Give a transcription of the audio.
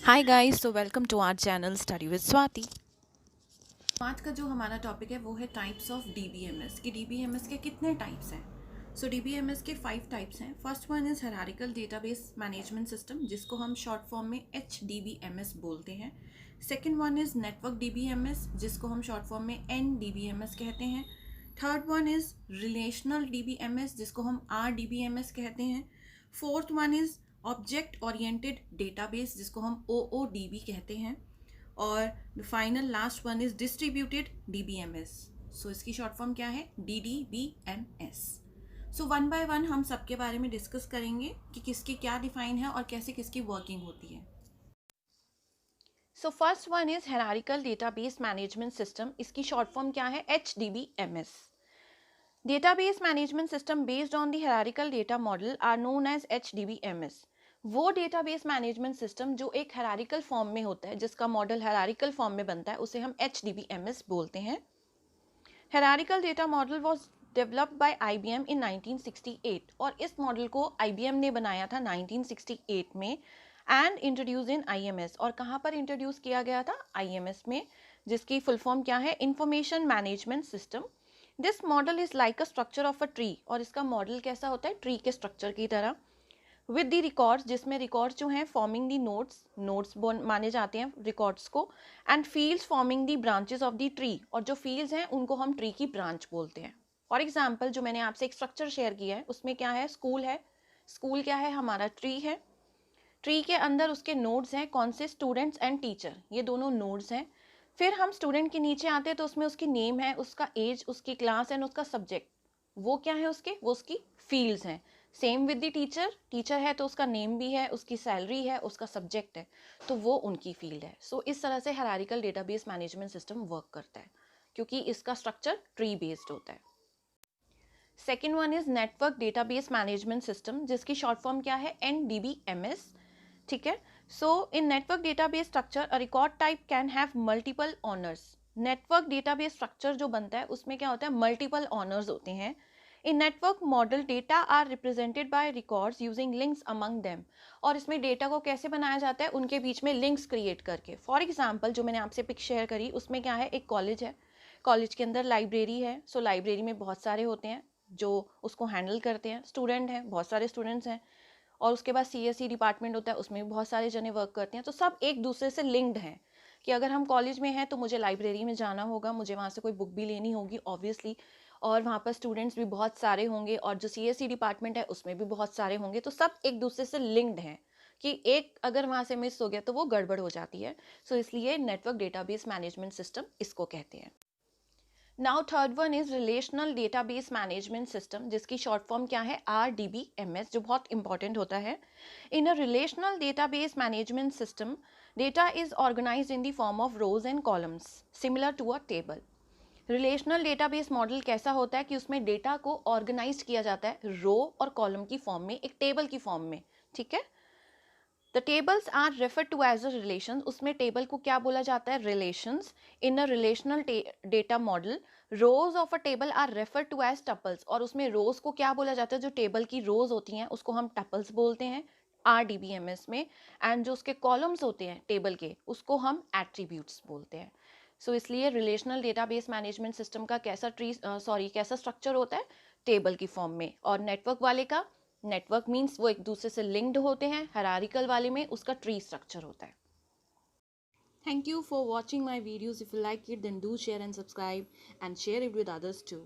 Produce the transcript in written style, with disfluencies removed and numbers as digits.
हाय guys, तो welcome to our channel study with Swati. आज का जो हमारा टॉपिक है वो है टाइप्स ऑफ डीबीएमएस कि डीबीएमएस के कितने टाइप्स हैं। सो डीबीएमएस के 5 टाइप्स हैं। First one is hierarchical database management system, जिसको हम शॉर्ट फॉर्म में एचडीबीएमएस बोलते हैं। Second one is network DBMS, जिसको हम शॉर्ट फॉर्म में एनडीबीएमएस कहते हैं। Third one is relational DBMS, जिसको हम आरडीबीएमएस कहते हैं। Fourth one is object oriented database, जिसको हम ओओडीबी कहते हैं। और final last one is distributed DBMS. So इसकी शॉर्ट फॉर्म क्या है? DDBMS. So one by one हम सबके बारे में डिस्कस करेंगे कि किसके क्या डिफाइन है और कैसे किसकी वर्किंग होती है। So first one is hierarchical database management system. इसकी शॉर्ट फॉर्म क्या है? HDBMS. Database management system based on the hierarchical data model are known as HDBMS. वो डेटाबेस मैनेजमेंट सिस्टम जो एक हायरार्किकल फॉर्म में होता है, जिसका मॉडल हायरार्किकल फॉर्म में बनता है, उसे हम एचडीबीएमएस बोलते हैं। Hierarchical data model was developed by IBM in 1968 और इस मॉडल को आईबीएम ने बनाया था 1968 में एंड इंट्रोड्यूस इन आईएमएस। और कहाँ पर इंट्रोड्यूस किया गया था? आईएमएस में, जिसकी फुल फॉर्म क्या है? Information management system. This model is like a structure of a tree. और इसका मॉडल कैसा होता है? ट्री के स्ट्रक्चर की तरह। विद द रिकॉर्ड्स, जिसमें रिकॉर्ड्स जो हैं फॉर्मिंग द नोट्स माने जाते हैं रिकॉर्ड्स को, and fields forming the branches of the tree. और जो फील्ड्स हैं उनको हम ट्री की ब्रांच बोलते हैं। फॉर एग्जाम्पल, जो मैंने आपसे एक स्ट्रक्चर शेयर किया है उसमें क्या है? स्कूल है। स्कूल क्या है? हमारा ट्री है। ट्री के अंदर उसके नोड्स हैं। कौन से? स्टूडेंट्स एंड टीचर, ये दोनों नोड्स हैं। फिर हम स्टूडेंट के नीचे आते हैं तो उसमें उसकी नेम है, उसका एज, उसकी क्लास एंड उसका सब्जेक्ट। वो क्या है उसके? वो उसकी फील्ड्स हैं। Same with the teacher. Teacher है तो उसका नेम भी है, उसकी सैलरी है, उसका सब्जेक्ट है, तो वो उनकी फील्ड है। सो इस तरह से hierarchical database management system work करता है, क्योंकि इसका स्ट्रक्चर ट्री बेस्ड होता है। Second one is network database management system, जिसकी शॉर्ट फॉर्म क्या है? एनडीबीएमएस। ठीक है। So in network database structure a record type can have multiple owners. Network database structure जो बनता है उसमें क्या होता है? मल्टीपल ऑनर्स होते हैं। In network model data are represented by records using links among them. और इसमें डेटा को कैसे बनाया जाता है? उनके बीच में लिंक्स क्रिएट करके। फॉर एग्जाम्पल, जो मैंने आपसे पिक शेयर करी उसमें क्या है? एक कॉलेज है। कॉलेज के अंदर लाइब्रेरी है। सो लाइब्रेरी में बहुत सारे होते हैं जो उसको हैंडल करते हैं। स्टूडेंट हैं, बहुत सारे स्टूडेंट्स हैं। और उसके बाद सीएसई डिपार्टमेंट होता है, उसमें भी बहुत सारे जने वर्क करते हैं। तो सब एक दूसरे से लिंक्ड हैं कि अगर हम कॉलेज में हैं तो मुझे लाइब्रेरी में जाना होगा, मुझे वहाँ से कोई बुक भी लेनी होगी ऑब्वियसली। और वहाँ पर स्टूडेंट्स भी बहुत सारे होंगे और जो सीएसई डिपार्टमेंट है उसमें भी बहुत सारे होंगे। तो सब एक दूसरे से लिंक्ड हैं कि एक अगर वहाँ से मिस हो गया तो वो गड़बड़ हो जाती है। सो इसलिए नेटवर्क डेटाबेस मैनेजमेंट सिस्टम इसको कहते हैं। Now third one is relational database management system, जिसकी शॉर्ट फॉर्म क्या है? RDBMS, जो बहुत इंपॉर्टेंट होता है। In a relational database management system, data is organised in the form of rows and columns similar to a table. Relational database model कैसा होता है कि उसमें डेटा को ऑर्गेनाइज किया जाता है रो और कॉलम की फॉर्म में, एक टेबल की फॉर्म में। ठीक है। The tables are refer to as a relation. उसमें टेबल को क्या बोला जाता है? Relations. In a relational data model, rows of a table are refer to as tuples. और उसमें रोज को क्या बोला जाता है? जो टेबल की रोज होती हैं उसको हम टपल्स बोलते हैं RDBMS में। एंड जो उसके कॉलम्स होते हैं टेबल के, उसको हम एट्रीब्यूट्स बोलते हैं। सो इसलिए रिलेशनल डेटाबेस मैनेजमेंट सिस्टम का कैसा स्ट्रक्चर होता है? टेबल की फॉर्म में। और नेटवर्क वाले का, नेटवर्क मीन्स वो एक दूसरे से लिंक्ड होते हैं। हायरार्किकल वाले में उसका ट्री स्ट्रक्चर होता है। Thank you for watching my videos. If you like it, then do share and subscribe and share it with others too.